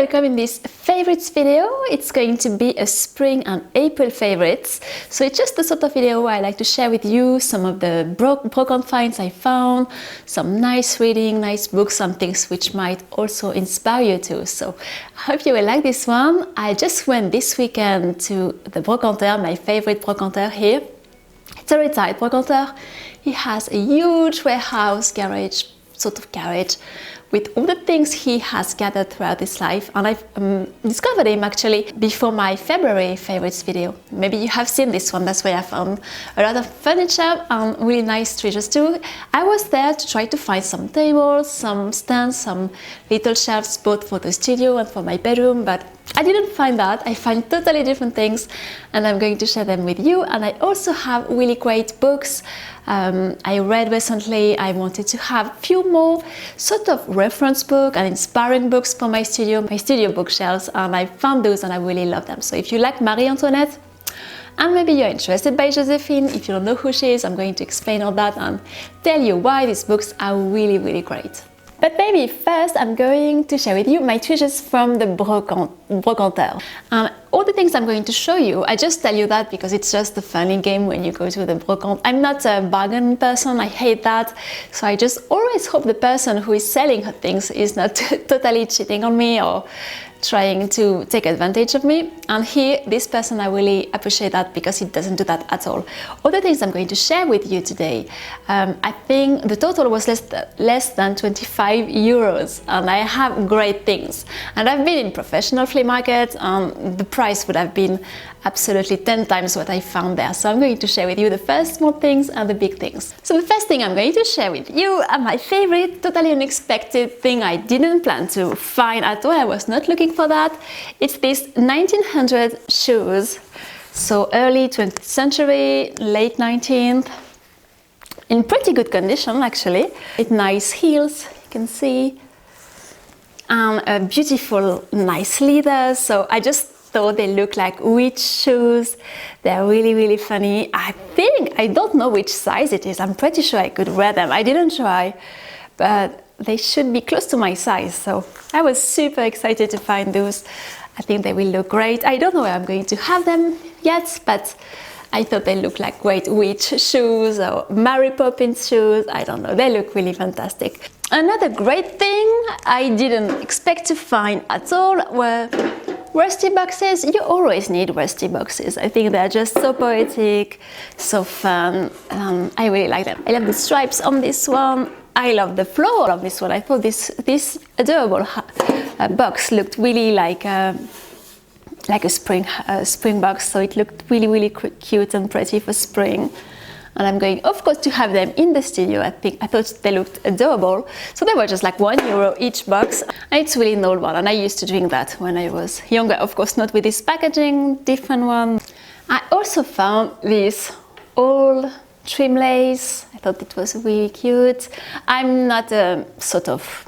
welcome in this favorites video. It's going to be a spring and April favorites. So it's just the sort of video where I like to share with you some of the brocante finds I found, some nice reading, nice books, some things which might also inspire you too. So I hope you will like this one. I just went this weekend to the brocanteur, my favorite brocanteur here. It's a retired brocanteur. He has a huge warehouse, garage, sort of garage, with all the things he has gathered throughout his life, and I've discovered him actually before my February favorites video. Maybe you have seen this one. That's where I found a lot of furniture and really nice treasures too. I was there to try to find some tables, some stands, some little shelves, both for the studio and for my bedroom, but I didn't find that. I find totally different things, and I'm going to share them with you. And I also have really great books I read recently. I wanted to have a few more sort of reference book and inspiring books for my studio bookshelves, and I found those and I really love them. So if you like Marie Antoinette, and maybe you're interested by Joséphine, if you don't know who she is, I'm going to explain all that and tell you why these books are really, really great. But maybe first I'm going to share with you my treasures from the brocanteur. All the things I'm going to show you, I just tell you that because it's just a funny game when you go to the brocante. I'm not a bargain person, I hate that. So I just always hope the person who is selling her things is not totally cheating on me or trying to take advantage of me. And here, this person, I really appreciate that because he doesn't do that at all. All the things I'm going to share with you today, I think the total was less than 25 euros, and I have great things. And I've been in professional flea markets, and the price would have been absolutely 10 times what I found there. So I'm going to share with you the first small things and the big things. So the first thing I'm going to share with you are my favorite, totally unexpected thing I didn't plan to find at all. I was not looking for that. It's this 1900 shoes, so early 20th century, late 19th, in pretty good condition actually, with nice heels, you can see, and a beautiful, nice leather. So I just thought they look like witch shoes. They're really, really funny. I don't know which size it is. I'm pretty sure I could wear them. I didn't try, but they should be close to my size. So I was super excited to find those. I think they will look great. I don't know where I'm going to have them yet, but I thought they looked like great witch shoes or Mary Poppins shoes. I don't know. They look really fantastic. Another great thing I didn't expect to find at all were rusty boxes. You always need rusty boxes. I think they're just so poetic, so fun. I really like them. I love the stripes on this one. I love the floral of this one. I thought this adorable box looked really like a spring box. So it looked really, really cute and pretty for spring. And I'm going, of course, to have them in the studio. I thought they looked adorable. So they were just like €1 each box. And it's really an old one. And I used to drink that when I was younger. Of course, not with this packaging, different one. I also found this old trim lace. I thought it was really cute. I'm not a sort of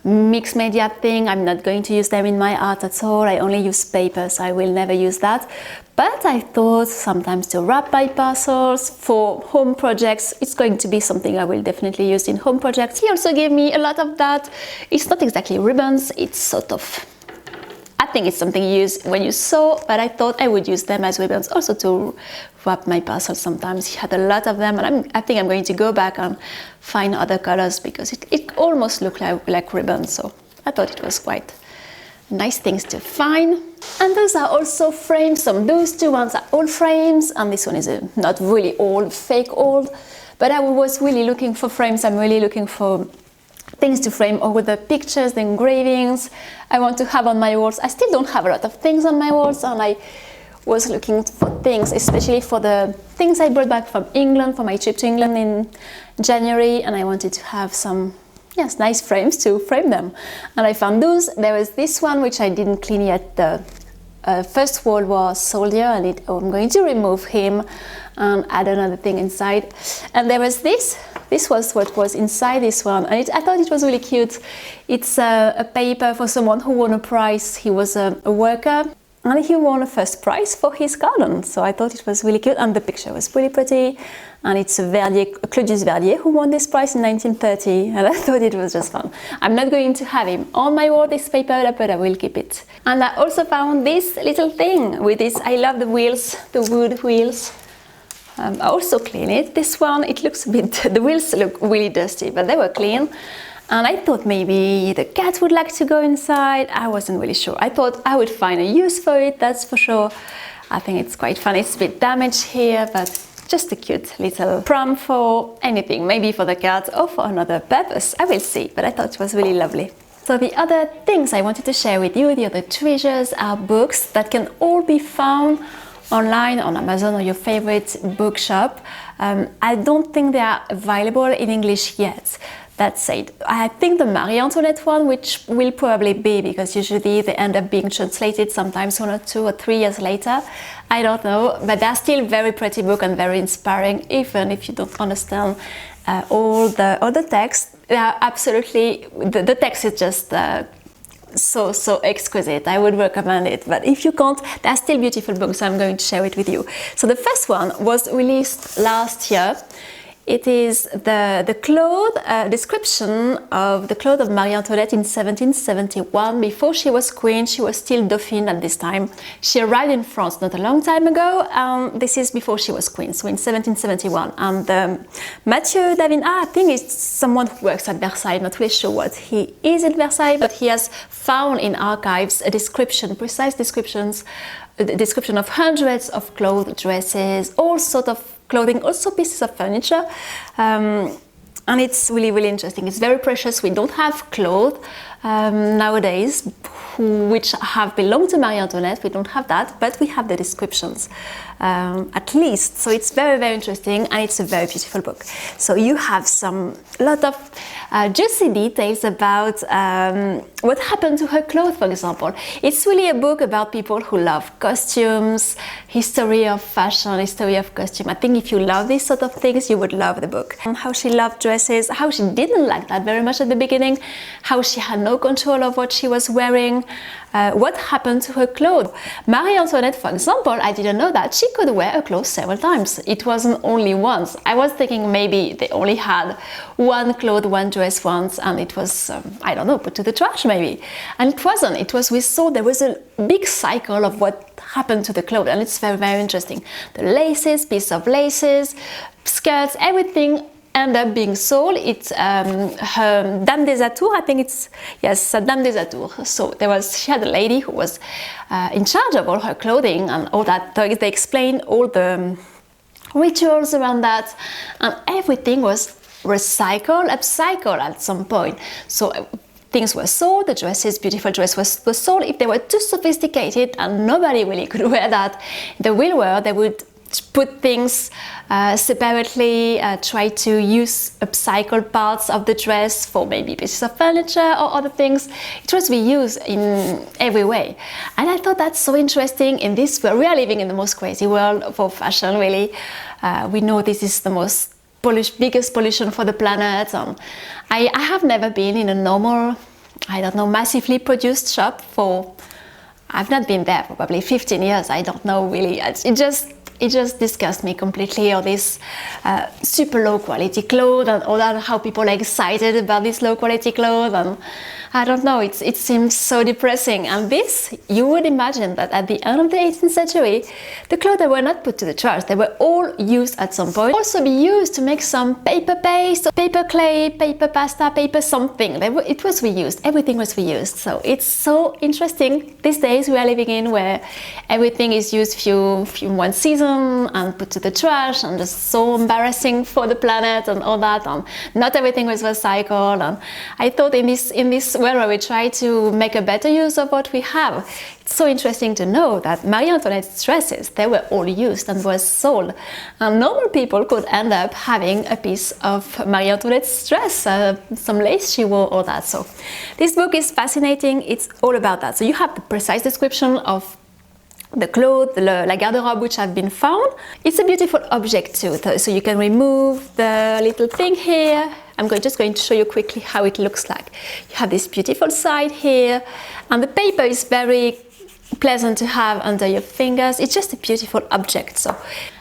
mixed media thing. I'm not going to use them in my art at all. I only use paper, so I will never use that. But I thought sometimes to wrap my parcels for home projects, it's going to be something I will definitely use in home projects. He also gave me a lot of that. It's not exactly ribbons, it's sort of, I think it's something you use when you sew, but I thought I would use them as ribbons also to wrap my parcels sometimes. He had a lot of them, and I think I'm going to go back and find other colors because it almost looked like ribbons, so I thought it was quite nice things to find. And those are also frames. Those two ones are old frames, and this one is not really old, fake old, but I was really looking for frames. I'm really looking for things to frame all the pictures, the engravings I want to have on my walls. I still don't have a lot of things on my walls, and I was looking for things, especially for the things I brought back from England, for my trip to England in January, and I wanted to have some nice frames to frame them. And I found those. There was this one which I didn't clean yet, the First World War soldier, and I'm going to remove him and add another thing inside. And there was this was what was inside this one, and I thought it was really cute. It's a paper for someone who won a prize. He was a worker and he won a first prize for his garden. So I thought it was really cute, and the picture was really pretty. And it's Claudius Verdier who won this prize in 1930, and I thought it was just fun. I'm not going to have him on my wall, this paper, but I will keep it. And I also found this little thing with this. I love the wheels, the wood wheels. I also clean it. This one, it looks a bit, the wheels look really dusty, but they were clean. And I thought maybe the cat would like to go inside. I wasn't really sure. I thought I would find a use for it, that's for sure. I think it's quite fun. It's a bit damaged here, but just a cute little pram for anything, maybe for the cat or for another purpose. I will see, but I thought it was really lovely. So the other things I wanted to share with you, the other treasures, are books that can all be found online on Amazon or your favorite bookshop. I don't think they are available in English yet. That said, I think the Marie Antoinette one, which will probably be, because usually they end up being translated sometimes 1 or 2 or 3 years later. I don't know, but they're still very pretty book and very inspiring, even if you don't understand all the text. They are absolutely, the text is just so exquisite. I would recommend it, but if you can't, there are still beautiful books, so I'm going to share it with you. So the first one was released last year. It is the cloth description of the cloth of Marie Antoinette in 1771. Before she was queen, she was still Dauphine at this time. She arrived in France not a long time ago, and this is before she was queen, so in 1771. And Mathieu, I think it's someone who works at Versailles, not really sure what he is at Versailles, but he has found in archives a description, precise descriptions, the description of hundreds of clothes, dresses, all sorts of clothing, also pieces of furniture, and it's really interesting. It's very precious. We don't have clothes nowadays which have belonged to Marie Antoinette. We don't have that, but we have the descriptions at least. So it's very interesting, and it's a very beautiful book. So you have lot of juicy details about what happened to her clothes, for example. It's really a book about people who love costumes, history of fashion, history of costume. I think if you love these sort of things, you would love the book. And how she loved dresses, how she didn't like that very much at the beginning, how she had no control of what she was wearing, what happened to her clothes. Marie Antoinette, for example, I didn't know that she could wear her clothes several times. It wasn't only once. I was thinking maybe they only had one cloth, one dress once, and it was, I don't know, put to the trash maybe. And it wasn't. It was, we saw there was a big cycle of what happened to the clothes, and it's very interesting. The laces, piece of laces, skirts, everything end up being sold. It's her Dame des Atours, I think it's, yes, Dame des Atours. So she had a lady who was in charge of all her clothing and all that. They explained all the rituals around that, and everything was recycled, upcycled at some point. So things were sold, the dresses, beautiful dress was sold. If they were too sophisticated and nobody really could wear that, the real world, they would put things separately, try to use upcycled parts of the dress for maybe pieces of furniture or other things. It was reused in every way. And I thought that's so interesting in this world. We are living in the most crazy world for fashion, really. We know this is the most biggest pollution for the planet. I have never been in a normal, I don't know, massively produced shop for, I've not been there for probably 15 years. I don't know really. It just disgusts me completely, all this super low quality clothes and all that, how people are excited about this low quality clothes, and I don't know, it seems so depressing. And this, you would imagine that at the end of the 18th century, the clothes were not put to the trash, they were all used at some point. Also be used to make some paper paste, paper clay, paper pasta, paper something. It was reused, everything was reused. So it's so interesting these days we are living in, where everything is used one season and put to the trash, and just so embarrassing for the planet and all that, and not everything was recycled. And I thought in this where we try to make a better use of what we have. It's so interesting to know that Marie Antoinette's dresses, they were all used and were sold, and normal people could end up having a piece of Marie Antoinette's dress, some lace she wore, all that. So this book is fascinating. It's all about that. So you have the precise description of the clothes, la garde-robe which have been found. It's a beautiful object too, so you can remove the little thing here. I'm just going to show you quickly how it looks like. You have this beautiful side here, and the paper is very pleasant to have under your fingers. It's just a beautiful object. So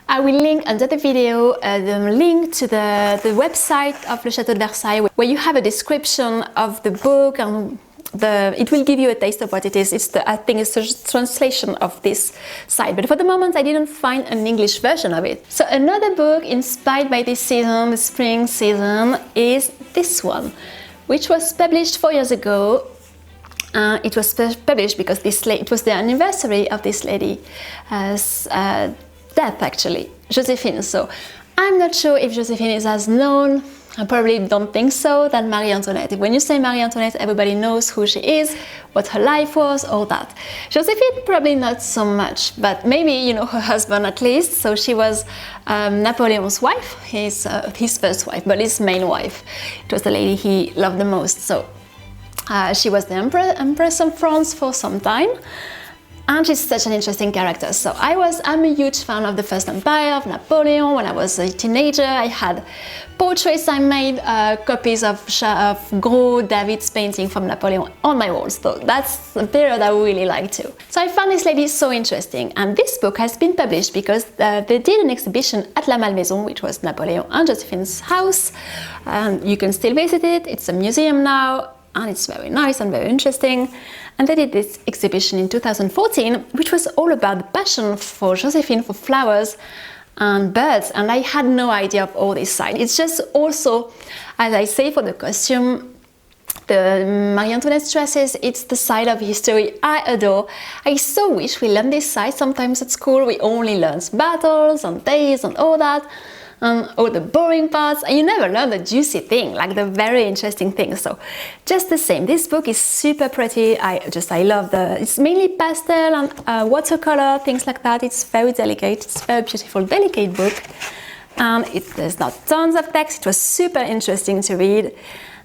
I will link under the video the link to the website of Le Château de Versailles, where you have a description of the book, and it will give you a taste of what it is. I think it's a translation of this site, but for the moment I didn't find an English version of it. So another book inspired by this season, the spring season, is this one, which was published 4 years ago. It was published because it was the anniversary of this lady's death, actually, Joséphine. So I'm not sure if Joséphine is as known, I probably don't think so, than Marie Antoinette. When you say Marie Antoinette, everybody knows who she is, what her life was, all that. Joséphine, probably not so much, but maybe you know her husband at least. So she was Napoleon's wife, his first wife, but his main wife. It was the lady he loved the most. So she was the Empress of France for some time. And she's such an interesting character. So I'm a huge fan of the First Empire, of Napoleon. When I was a teenager, I had portraits. I made copies of Gros, David's painting from Napoleon on my walls. So that's a period I really like too. So I found this lady so interesting. And this book has been published because they did an exhibition at La Malmaison, which was Napoleon and Josephine's house. You can still visit it. It's a museum now. And it's very nice and very interesting. And they did this exhibition in 2014, which was all about the passion for Joséphine for flowers and birds. And I had no idea of all this side. It's just also, as I say, for the costume, the Marie Antoinette dresses, it's the side of history I adore. I so wish we learned this side. Sometimes at school we only learn battles and days and all that. All the boring parts, and you never learn the juicy thing, like the very interesting things. So just the same, this book is super pretty. I love it's mainly pastel and watercolor, things like that. It's very delicate, it's a very beautiful, delicate book. And there's not tons of text. It was super interesting to read.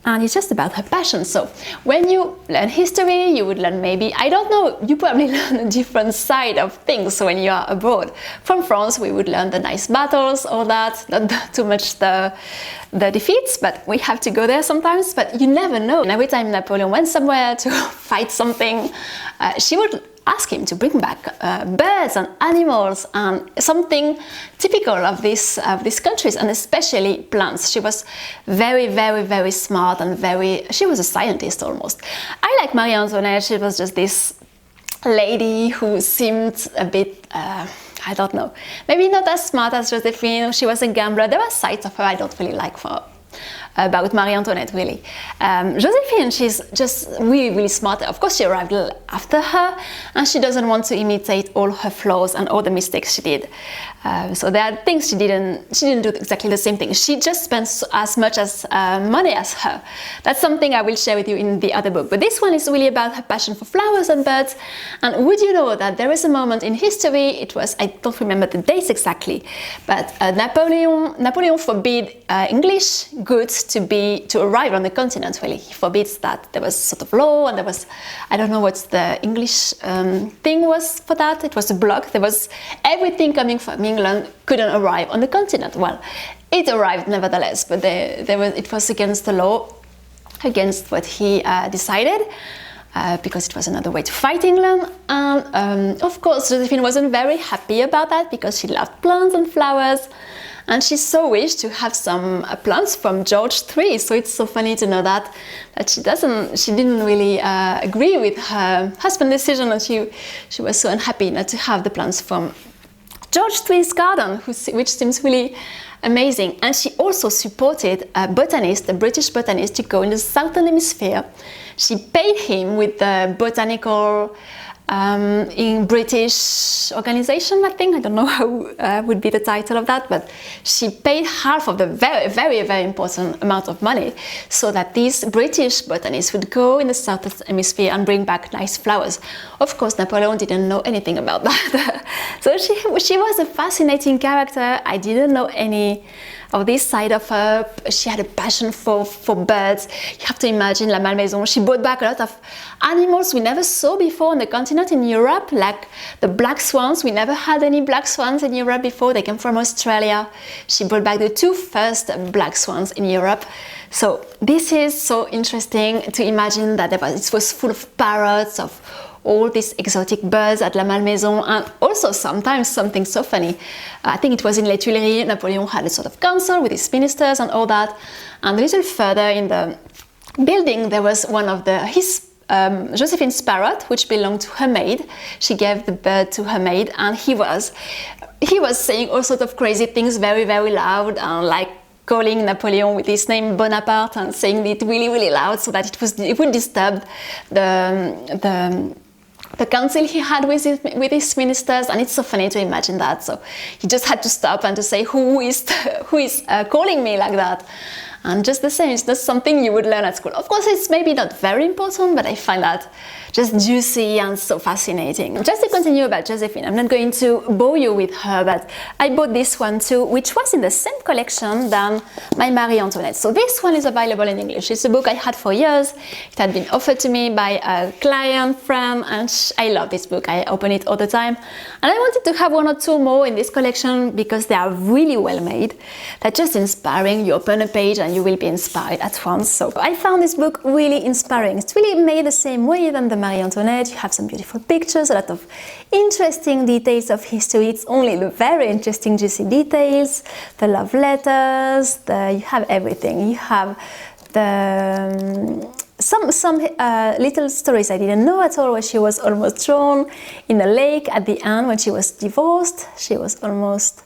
And it's just about her passion. So when you learn history, you would learn maybe, I don't know, you probably learn a different side of things when you are abroad. From France, we would learn the nice battles, all that, not too much the defeats, but we have to go there sometimes, but you never know. And every time Napoleon went somewhere to fight something, she would ask him to bring back birds and animals and something typical of these countries, and especially plants. She was very, very, very smart and she was a scientist almost. I like Marie Antoinette. She was just this lady who seemed a bit, I don't know, maybe not as smart as Joséphine. She was a gambler. There were sides of her I don't really like about Marie Antoinette, really. Joséphine, she's just really, really smart. Of course, she arrived after her, and she doesn't want to imitate all her flaws and all the mistakes she did. So there are things she didn't do exactly the same thing. She just spends as much as money as her. That's something I will share with you in the other book. But this one is really about her passion for flowers and birds. And would you know that there is a moment in history, it was, I don't remember the dates exactly, but Napoleon forbid English goods to arrive on the continent, really. He forbids that. There was sort of law, and there was, I don't know what the English thing was for that. It was a block. There was everything coming from England couldn't arrive on the continent. Well, it arrived nevertheless, but it was against the law, against what he decided, because it was another way to fight England. And of course, Joséphine wasn't very happy about that because she loved plants and flowers. And she so wished to have some plants from George III. So it's so funny to know that she didn't really agree with her husband's decision, and she was so unhappy not to have the plants from George III's garden, which seems really amazing. And she also supported a botanist, a British botanist, to go in the southern hemisphere. She paid him with the botanical in British organization, I think. I don't know how would be the title of that, but she paid half of the very, very, very important amount of money so that these British botanists would go in the southern hemisphere and bring back nice flowers. Of course, Napoleon didn't know anything about that. So she was a fascinating character. I didn't know any of this side of her. She had a passion for birds. You have to imagine La Malmaison. She brought back a lot of animals we never saw before on the continent in Europe, like the black swans. We never had any black swans in Europe before. They came from Australia. She brought back the 2 first black swans in Europe. So this is so interesting to imagine that it was full of parrots, of all these exotic birds at La Malmaison, and also sometimes something so funny. I think it was in Les Tuileries, Napoleon had a sort of council with his ministers and all that, and a little further in the building there was one of his Josephine's parrot, which belonged to her maid. She gave the bird to her maid, and he was saying all sorts of crazy things very, very loud, and like calling Napoleon with his name Bonaparte and saying it really, really loud so that it would disturb the council he had with his ministers. And it's so funny to imagine that. So he just had to stop and to say, who is calling me like that? And just the same, it's not something you would learn at school. Of course, it's maybe not very important, but I find that just juicy and so fascinating. Just to continue about Josephine, I'm not going to bore you with her, but I bought this one too, which was in the same collection than my Marie Antoinette. So this one is available in English. It's a book I had for years. It had been offered to me by a client, friend, and I love this book. I open it all the time. And I wanted to have one or two more in this collection because they are really well made. They're just inspiring. You open a page and you will be inspired at once. So I found this book really inspiring. It's really made the same way than the Marie Antoinette. You have some beautiful pictures, a lot of interesting details of history. It's only the very interesting juicy details, the love letters, you have everything. You have some little stories I didn't know at all, where she was almost drowned in a lake at the end when she was divorced. She was almost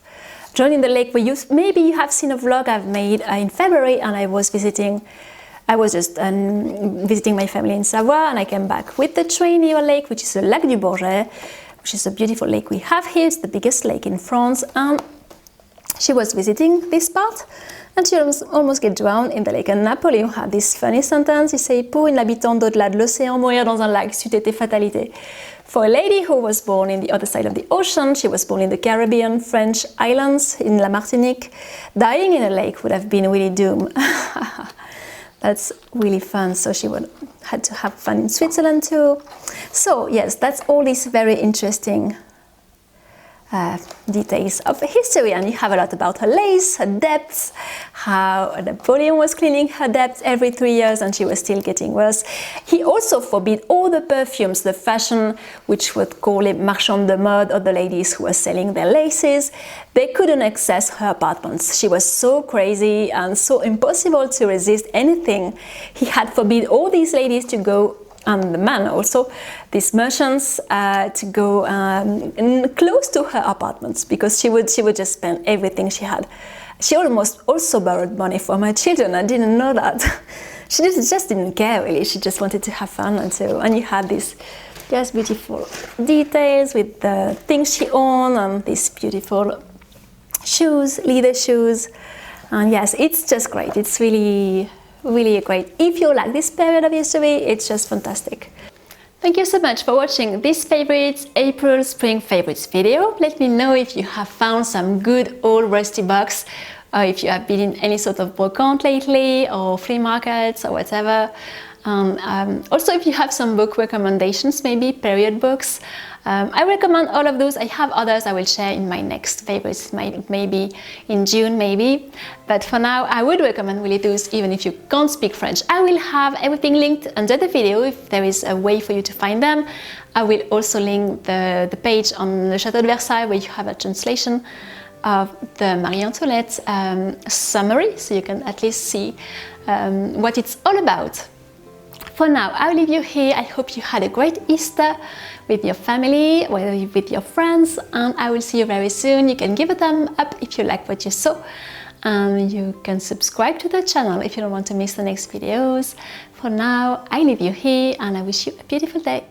drowned in the lake. Where maybe you have seen a vlog I've made in February, and I was just visiting my family in Savoie, and I came back with the train near a lake, which is the Lac du Bourget, which is a beautiful lake we have here. It's the biggest lake in France, and she was visiting this part, and she almost get drowned in the lake. And Napoleon had this funny sentence. He said, pour une habitante d'au-delà de l'océan, mourir dans un lac, c'eût été fatalité. For a lady who was born in the other side of the ocean, she was born in the Caribbean, French islands, in La Martinique, dying in a lake would have been really doomed. That's really fun. So she had to have fun in Switzerland too. So yes, that's all these very interesting details of history, and you have a lot about her lace, her debts, how Napoleon was cleaning her debts every 3 years and she was still getting worse. He also forbid all the perfumes, the fashion, which would call it marchand de mode, or the ladies who were selling their laces. They couldn't access her apartments. She was so crazy and so impossible to resist anything. He had forbid all these ladies to go, and the man also, these merchants, to go close to her apartments, because she would just spend everything she had. She almost also borrowed money from her children. I didn't know that. She just didn't care really. She just wanted to have fun, and you had these just beautiful details with the things she owned, and these beautiful shoes, leather shoes. And yes, it's just great. It's really great. If you like this period of history, it's just fantastic. Thank you so much for watching this favorites April Spring Favorites video. Let me know if you have found some good old rusty box, or if you have been in any sort of brocante lately, or flea markets, or whatever. Also, if you have some book recommendations, maybe period books, I recommend all of those. I have others I will share in my next favorites, maybe in June, maybe. But for now, I would recommend really those, even if you can't speak French. I will have everything linked under the video if there is a way for you to find them. I will also link the page on the Château de Versailles, where you have a translation of the Marie Antoinette summary, so you can at least see what it's all about. For now, I'll leave you here. I hope you had a great Easter with your family, or with your friends, and I will see you very soon. You can give a thumb up if you like what you saw, and you can subscribe to the channel if you don't want to miss the next videos. For now, I leave you here, and I wish you a beautiful day.